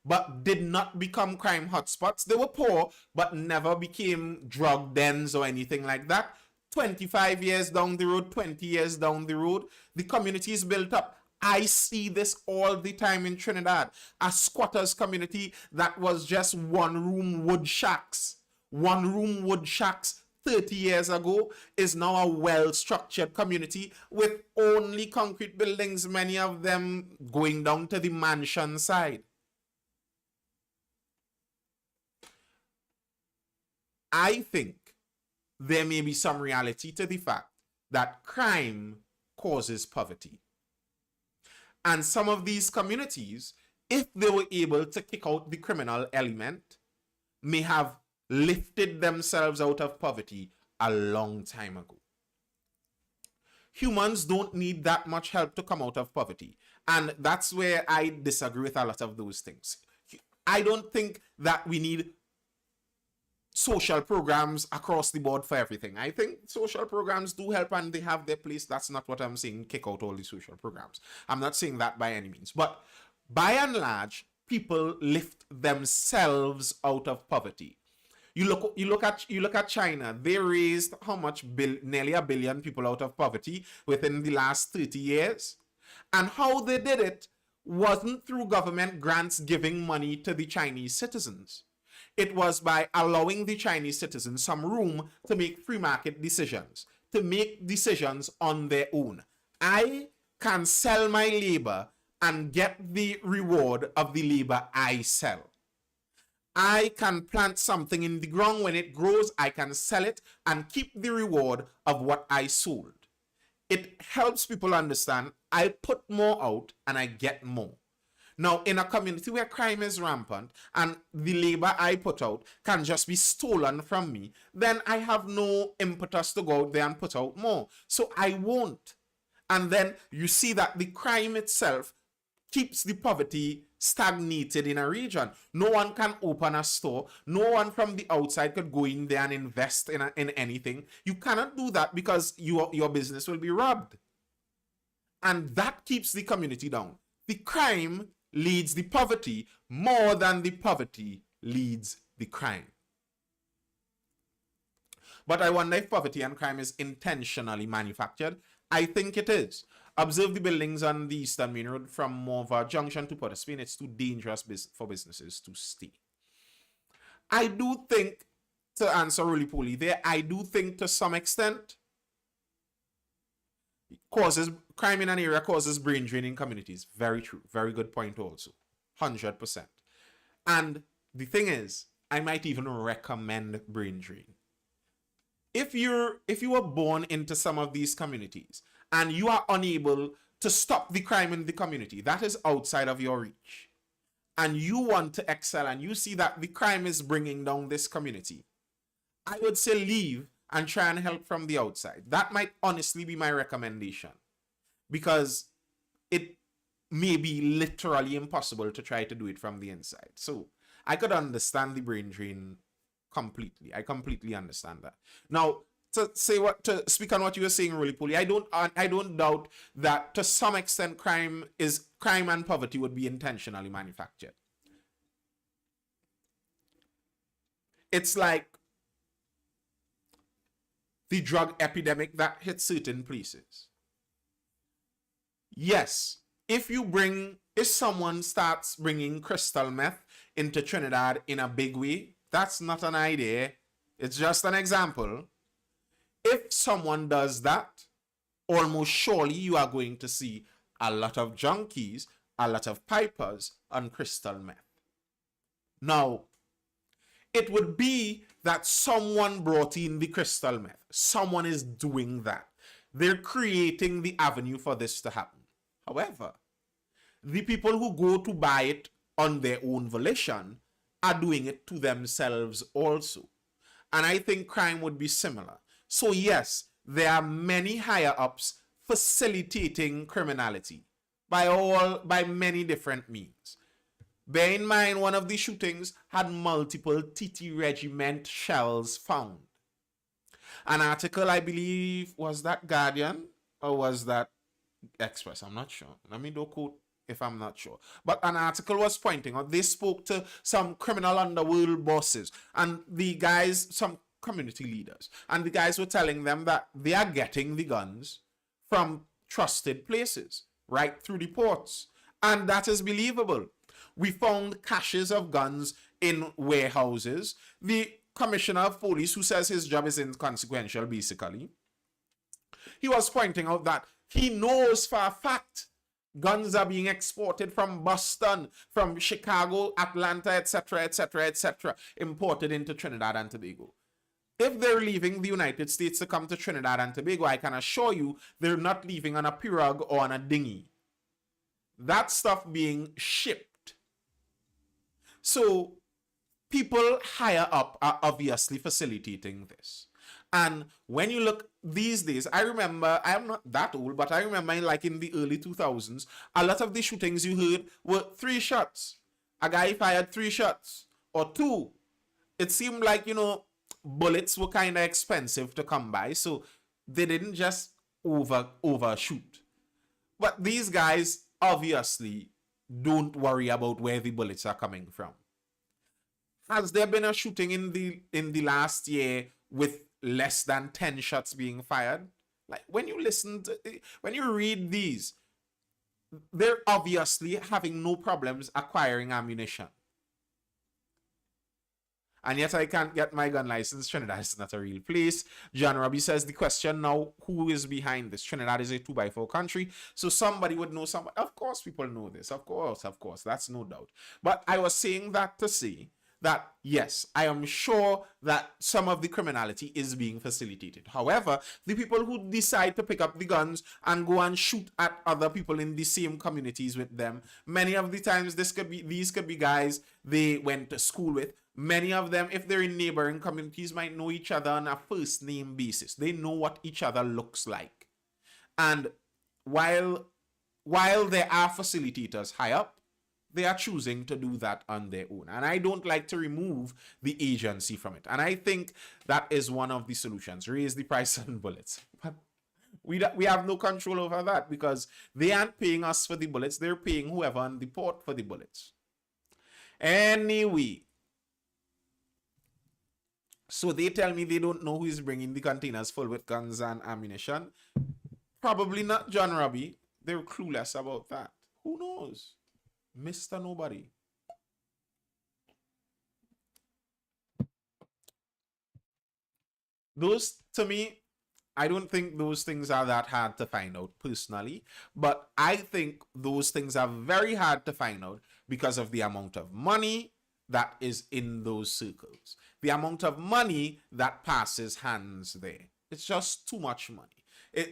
but did not become crime hotspots. They were poor, but never became drug dens or anything like that. 25 years down the road, 20 years down the road, the community is built up. I see this all the time in Trinidad. A squatters community that was just one-room wood shacks. 30 years ago is now a well-structured community with only concrete buildings, many of them going down to the mansion side. I think there may be some reality to the fact that crime causes poverty. And some of these communities, if they were able to kick out the criminal element, may have lifted themselves out of poverty a long time ago. Humans don't need that much help to come out of poverty. And that's where I disagree with a lot of those things. I don't think that we need social programs across the board for everything. I think social programs do help and they have their place. That's not what I'm saying, kick out all the social programs. I'm not saying that by any means. But by and large, people lift themselves out of poverty. You look at China. They raised how much? Nearly 1 billion people out of poverty within the last 30 years. And how they did it wasn't through government grants giving money to the Chinese citizens. It was by allowing the Chinese citizens some room to make free market decisions, to make decisions on their own. I can sell my labor and get the reward of the labor I sell. I can plant something in the ground. When it grows, I can sell it and keep the reward of what I sold. It helps people understand I put more out and I get more. Now, in a community where crime is rampant and the labor I put out can just be stolen from me, then I have no impetus to go out there and put out more. So I won't. And then you see that the crime itself keeps the poverty stagnated in a region. No one can open a store. No one from the outside could go in there and invest in anything. You cannot do that because your business will be robbed. And that keeps the community down. The crime leads the poverty more than the poverty leads the crime. But I wonder if poverty and crime is intentionally manufactured. I think it is. Observe the buildings on the Eastern Main Road from Morva Junction to Port of Spain. It's too dangerous for businesses to stay. I do think, to answer roly-poly there, I do think to some extent causes crime in an area causes brain drain in communities. Very true. Very good point also. 100%. And the thing is, I might even recommend brain drain. If you were born into some of these communities and you are unable to stop the crime in the community that is outside of your reach, and you want to excel and you see that the crime is bringing down this community, I would say leave and try and help from the outside. That might honestly be my recommendation, because it may be literally impossible to try to do it from the inside. So I could understand the brain drain completely. I completely understand that. Now, to speak on what you were saying, really, Puli, I don't doubt that to some extent crime and poverty would be intentionally manufactured. It's like the drug epidemic that hit certain places. Yes, if someone starts bringing crystal meth into Trinidad in a big way, that's not an idea. It's just an example. If someone does that, almost surely you are going to see a lot of junkies, a lot of pipers on crystal meth. Now, it would be that someone brought in the crystal meth. Someone is doing that. They're creating the avenue for this to happen. However, the people who go to buy it on their own volition are doing it to themselves also. And I think crime would be similar. So yes, there are many higher ups facilitating criminality by many different means. Bear in mind, one of the shootings had multiple TT regiment shells found. An article, I believe, was that Guardian or was that Express? I'm not sure. Let me do quote if I'm not sure. But an article was pointing out, they spoke to some criminal underworld bosses and the guys, some community leaders, and the guys were telling them that they are getting the guns from trusted places, right through the ports. And that is believable. We found caches of guns in warehouses. The commissioner of police, who says his job is inconsequential, basically, he was pointing out that he knows for a fact guns are being exported from Boston, from Chicago, Atlanta, etc., etc., etc., imported into Trinidad and Tobago. If they're leaving the United States to come to Trinidad and Tobago, I can assure you they're not leaving on a pirogue or on a dinghy. That stuff being shipped. So people higher up are obviously facilitating this. And when you look these days, I remember, I'm not that old, but I remember like in the early 2000s, a lot of the shootings you heard were 3 shots. A guy fired 3 shots or 2. It seemed like, bullets were kind of expensive to come by, so they didn't just overshoot. But these guys obviously don't worry about where the bullets are coming from. Has there been a shooting in the last year with less than 10 shots being fired? Like when you read these, they're obviously having no problems acquiring ammunition. And yet I can't get my gun license. Trinidad is not a real place. John Robbie says the question now, who is behind this? Trinidad is a 2x4 country, so somebody would know somebody. Of course people know this. Of course. That's no doubt. But I was saying that to say that, yes, I am sure that some of the criminality is being facilitated. However, the people who decide to pick up the guns and go and shoot at other people in the same communities with them, many of the times these could be guys they went to school with. Many of them, if they're in neighboring communities, might know each other on a first name basis. They know what each other looks like. And while there are facilitators high up, they are choosing to do that on their own. And I don't like to remove the agency from it. And I think that is one of the solutions. Raise the price on bullets. But we have no control over that because they aren't paying us for the bullets. They're paying whoever on the port for the bullets. Anyway, so they tell me they don't know who is bringing the containers full with guns and ammunition. Probably not John Robbie. They're clueless about that. Who knows? Mr. Nobody. Those, to me, I don't think those things are that hard to find out personally, but I think those things are very hard to find out because of the amount of money that is in those circles, the amount of money that passes hands there. It's just too much money.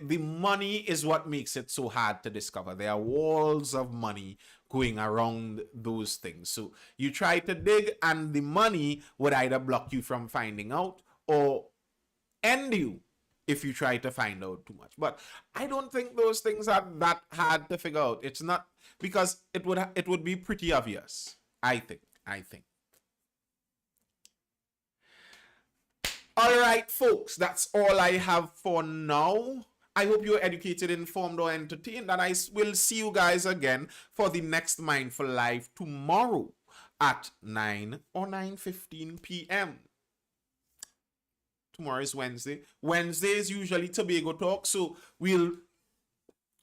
The money is what makes it so hard to discover. There are walls of money going around those things. So you try to dig, and the money would either block you from finding out or end you if you try to find out too much. But I don't think those things are that hard to figure out. It's not, because it would be pretty obvious. I think. All right, folks, that's all I have for now. I hope you're educated, informed, or entertained, and I will see you guys again for the next Mindful Live tomorrow at 9 or 9:15 p.m. Tomorrow is Wednesday. Wednesday is usually Tobago Talk, so we'll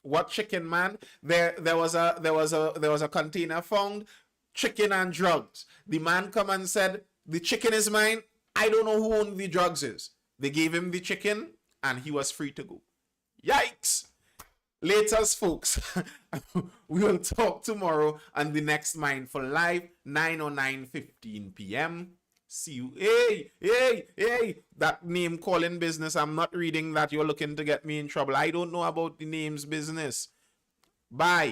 what chicken man? There was a container found, chicken and drugs. The man come and said, the chicken is mine. I don't know who owned the drugs is. They gave him the chicken and he was free to go. Yikes! Laters, folks. We will talk tomorrow on the next Mindful Live, 9 or 9:15 p.m. See you. Hey, that name calling business, I'm not reading that. You're looking to get me in trouble. I don't know about the names business. Bye.